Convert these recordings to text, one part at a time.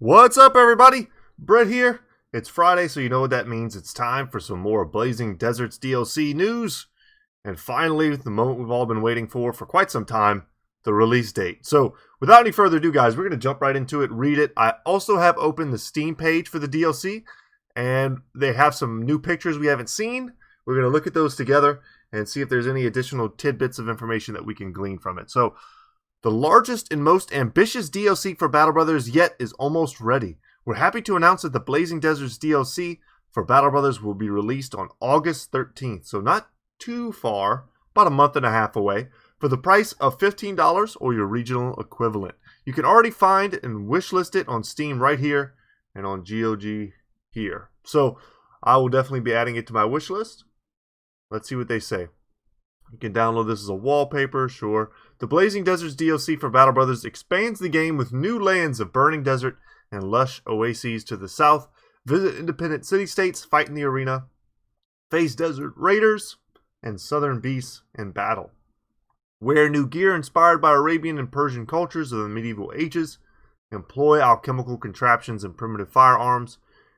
What's up, everybody? Brett here. It's Friday, so you know what that means. It's time for some more Blazing Deserts DLC news. And finally, the moment we've all been waiting for quite some time, the release date. So, without any further ado, guys, we're going to jump right into it, read it. I also have opened the Steam page for the DLC, and they have some new pictures we haven't seen. We're going to look at those together and see if there's any additional tidbits of information that we can glean from it. So, the largest and most ambitious DLC for Battle Brothers yet is almost ready. We're happy to announce that the Blazing Deserts DLC for Battle Brothers will be released on August 13th, so not too far, about a month and a half away, for the price of $15 or your regional equivalent. You can already find and wishlist it on Steam right here and on GOG here. So I will definitely be adding it to my wish list. Let's see what they say. You can download this as a wallpaper, sure. The Blazing Deserts DLC for Battle Brothers expands the game with new lands of burning desert and lush oases to the south. Visit independent city-states, fight in the arena, face desert raiders and southern beasts in battle. Wear new gear inspired by Arabian and Persian cultures of the medieval ages. Employ alchemical contraptions and primitive firearms.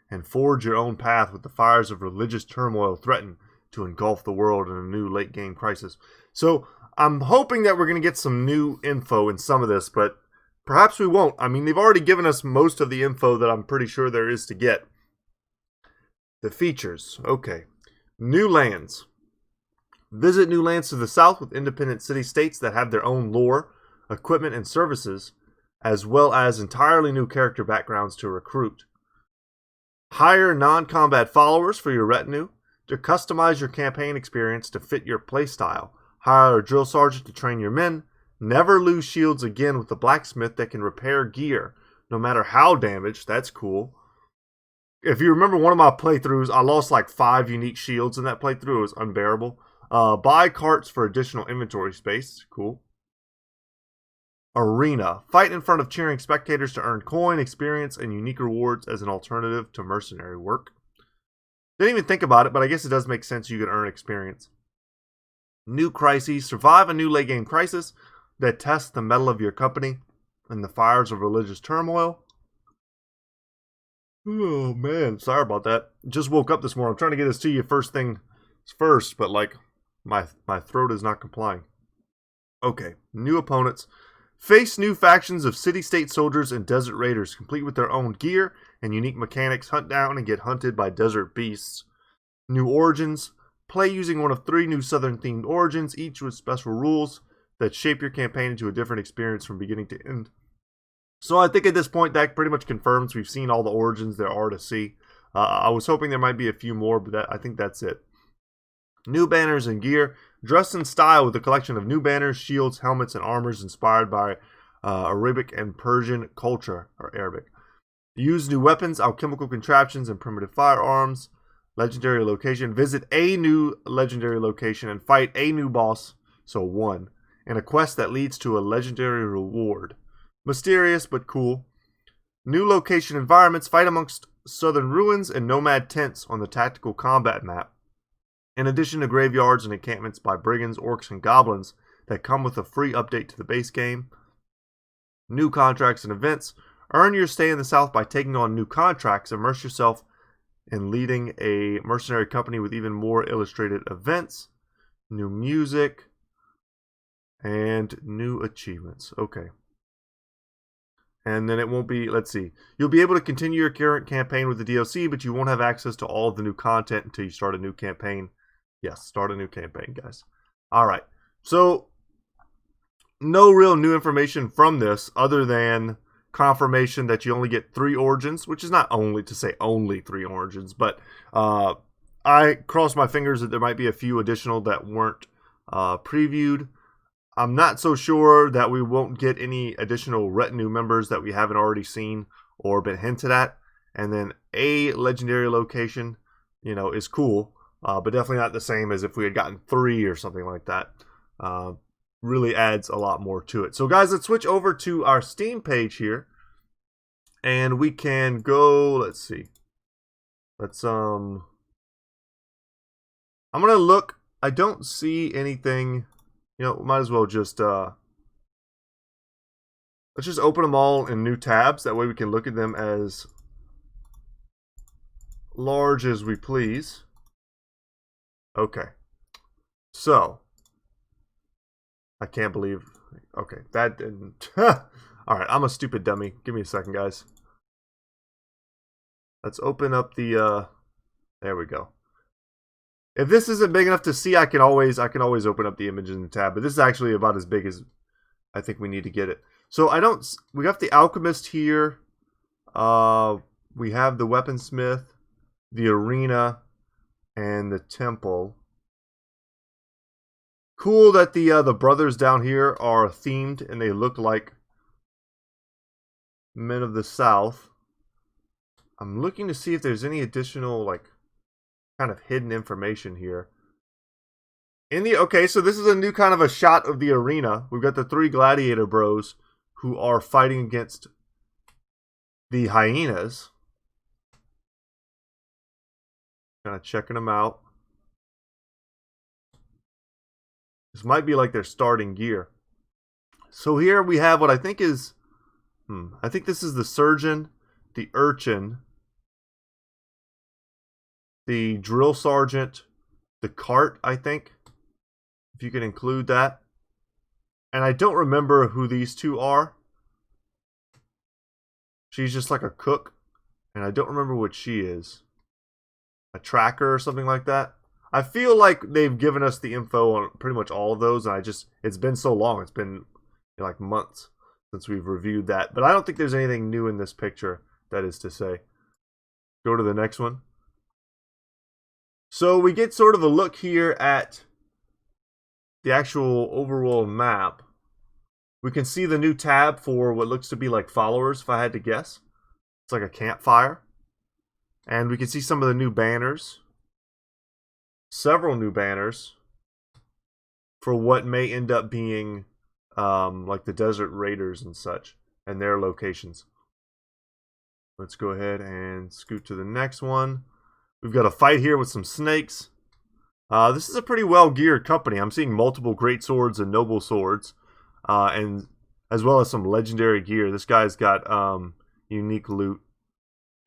And forge your own path with the fires of religious turmoil threaten to engulf the world in a new late-game crisis. So, I'm hoping that we're going to get some new info in some of this, but perhaps we won't. I mean, they've already given us most of the info that I'm pretty sure there is to get. The features. Okay. New lands. Visit new lands to the south with independent city-states that have their own lore, equipment, and services, as well as entirely new character backgrounds to recruit. Hire non-combat followers for your retinue to customize your campaign experience to fit your playstyle. Hire a drill sergeant to train your men. Never lose shields again with the blacksmith that can repair gear, no matter how damaged. That's cool. If you remember one of my playthroughs, I lost like 5 unique shields in that playthrough. It was unbearable. Buy carts for additional inventory space. Cool. Arena. Fight in front of cheering spectators to earn coin, experience, and unique rewards as an alternative to mercenary work. Didn't even think about it, but I guess it does make sense you can earn experience. New crises. Survive a new late game crisis that tests the mettle of your company in the fires of religious turmoil. Oh man, sorry about that. Just woke up this morning. I'm trying to get this to you first thing first, but like my throat is not complying. Okay, new opponents. Face new factions of city-state soldiers and desert raiders, complete with their own gear and unique mechanics. Hunt down and get hunted by desert beasts. New origins. Play using one of 3 new southern-themed origins, each with special rules that shape your campaign into a different experience from beginning to end. So I think at this point that pretty much confirms we've seen all the origins there are to see. I was hoping there might be a few more, but I think that's it. New banners and gear. Dress in style with a collection of new banners, shields, helmets, and armors inspired by Arabic and Persian culture, or Arabic. Use new weapons, alchemical contraptions, and primitive firearms. Legendary location. Visit a new legendary location and fight a new boss, so 1, in a quest that leads to a legendary reward. Mysterious, but cool. New location environments. Fight amongst southern ruins and nomad tents on the tactical combat map. In addition to graveyards and encampments by brigands, orcs, and goblins that come with a free update to the base game. New contracts and events. Earn your stay in the south by taking on new contracts. Immerse yourself in leading a mercenary company with even more illustrated events. New music. And new achievements. Okay. And then it won't be, let's see. You'll be able to continue your current campaign with the DLC, but you won't have access to all of the new content until you start a new campaign. Yes, start a new campaign, guys. Alright, so no real new information from this other than confirmation that you only get 3 origins, which is not only to say only 3 origins, but I cross my fingers that there might be a few additional that weren't previewed. I'm not so sure that we won't get any additional retinue members that we haven't already seen or been hinted at. And then a legendary location, is cool. But definitely not the same as if we had gotten 3 or something like that. Really adds a lot more to it. So guys, let's switch over to our Steam page here. And we can go, let's see. I'm going to look. I don't see anything. Might as well just Let's just open them all in new tabs. That way we can look at them as large as we please. Okay. So, I can't believe... Okay, that didn't... Alright, I'm a stupid dummy. Give me a second, guys. Let's open up the... There we go. If this isn't big enough to see, I can always open up the image in the tab. But this is actually about as big as I think we need to get it. So we got the alchemist here. We have the weaponsmith, the arena, and the temple. Cool that the brothers down here are themed and they look like men of the South. I'm looking to see if there's any additional like kind of hidden information here. Okay, so this is a new kind of a shot of the arena. We've got the 3 gladiator bros who are fighting against the hyenas. Kind of checking them out. This might be like their starting gear. So here we have what I think is... I think this is the surgeon, the urchin, the drill sergeant, the cart, I think. If you can include that. And I don't remember who these 2 are. She's just like a cook. And I don't remember what she is. A tracker or something like that. I feel like they've given us the info on pretty much all of those. And it's been so long. It's been like months since we've reviewed that. But I don't think there's anything new in this picture, that is to say. Go to the next one. So we get sort of a look here at the actual overall map. We can see the new tab for what looks to be like followers, if I had to guess. It's like a campfire. And we can see some of the new banners. Several new banners for what may end up being like the Desert Raiders and such, and their locations. Let's go ahead and scoot to the next one. We've got a fight here with some snakes. This is a pretty well-geared company. I'm seeing multiple great swords and noble swords, and as well as some legendary gear. This guy's got unique loot.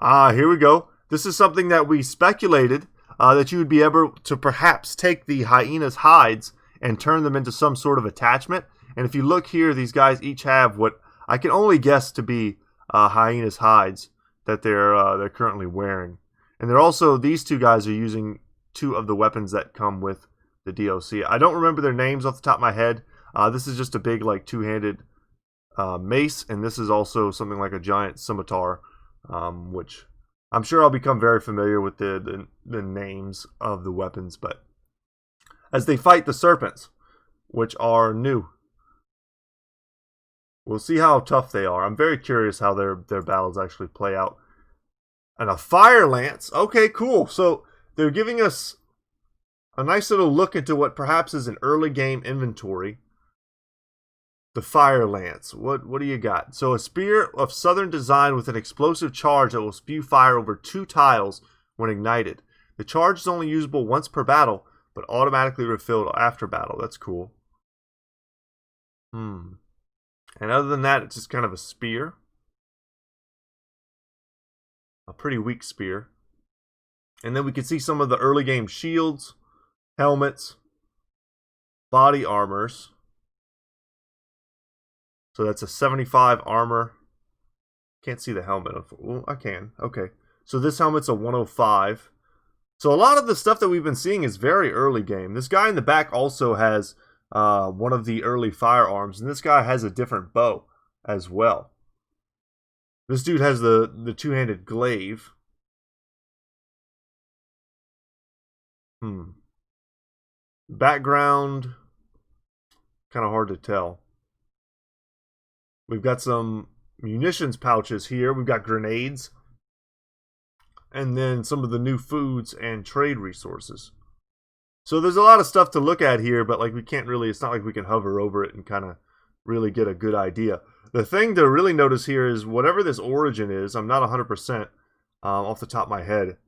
Here we go. This is something that we speculated that you would be able to perhaps take the hyena's hides and turn them into some sort of attachment. And if you look here, these guys each have what I can only guess to be hyena's hides that they're currently wearing. And they're also, these 2 guys are using 2 of the weapons that come with the DLC. I don't remember their names off the top of my head. This is just a big like 2-handed mace, and this is also something like a giant scimitar, which I'm sure I'll become very familiar with the names of the weapons. But as they fight the serpents, which are new, we'll see how tough they are. I'm very curious how their battles actually play out. And a fire lance. Okay, cool. So they're giving us a nice little look into what perhaps is an early game inventory. The fire lance. What do you got? So a spear of southern design with an explosive charge that will spew fire over 2 tiles when ignited. The charge is only usable once per battle, but automatically refilled after battle. That's cool. And other than that, it's just kind of a spear. A pretty weak spear. And then we can see some of the early game shields, helmets, body armors. So that's a 75 armor. Can't see the helmet. Well, I can. Okay. So this helmet's a 105. So a lot of the stuff that we've been seeing is very early game. This guy in the back also has one of the early firearms. And this guy has a different bow as well. This dude has the 2-handed glaive. Background, kind of hard to tell. We've got some munitions pouches here. We've got grenades. And then some of the new foods and trade resources. So there's a lot of stuff to look at here, but like we can't really, it's not like we can hover over it and kind of really get a good idea. The thing to really notice here is whatever this origin is, I'm not 100% off the top of my head.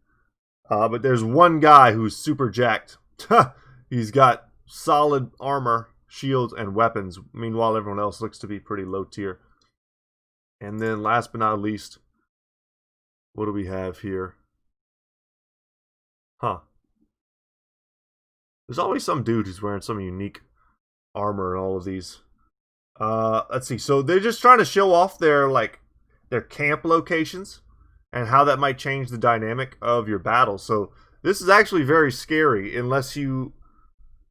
But there's one guy who's super jacked. He's got solid armor, shields, and weapons. Meanwhile, everyone else looks to be pretty low tier. And then last but not least, what do we have here? Huh. There's always some dude who's wearing some unique armor in all of these. Let's see. So they're just trying to show off their camp locations and how that might change the dynamic of your battle. So this is actually very scary unless you...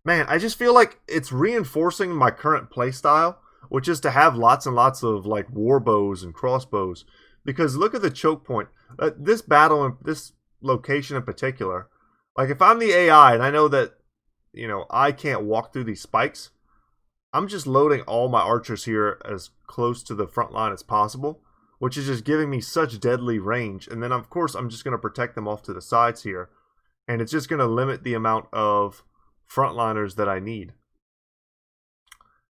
Man, I just feel like it's reinforcing my current playstyle, which is to have lots and lots of like war bows and crossbows. Because look at the choke point. This battle and this location in particular, like if I'm the AI and I know that, you know, I can't walk through these spikes, I'm just loading all my archers here as close to the front line as possible, which is just giving me such deadly range. And then of course I'm just going to protect them off to the sides here, and it's just going to limit the amount of frontliners that I need.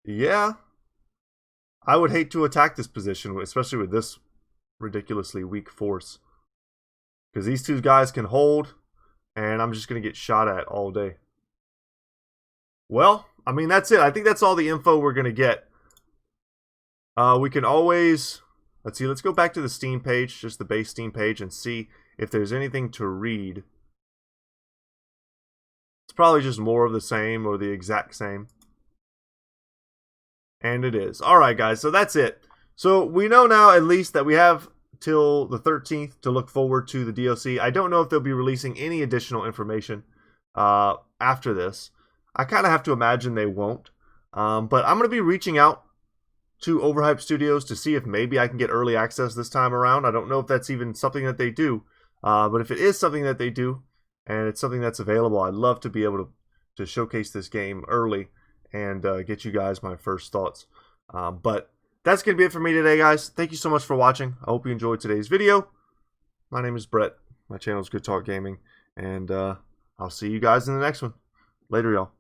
Yeah, I would hate to attack this position, especially with this ridiculously weak force, because these two guys can hold, and I'm just going to get shot at all day. Well, I mean, that's it. I think that's all the info we're going to get. We can always... Let's see, let's go back to the Steam page, just the base Steam page, and see if there's anything to read. It's probably just more of the same or the exact same. And it is. Alright guys, so that's it. So we know now at least that we have till the 13th to look forward to the DLC. I don't know if they'll be releasing any additional information after this. I kind of have to imagine they won't. But I'm going to be reaching out to Overhyped Studios to see if maybe I can get early access this time around. I don't know if that's even something that they do. But if it is something that they do, and it's something that's available, I'd love to be able to showcase this game early and get you guys my first thoughts. But that's going to be it for me today, guys. Thank you so much for watching. I hope you enjoyed today's video. My name is Brett. My channel is Goodtalk Gaming. And I'll see you guys in the next one. Later, y'all.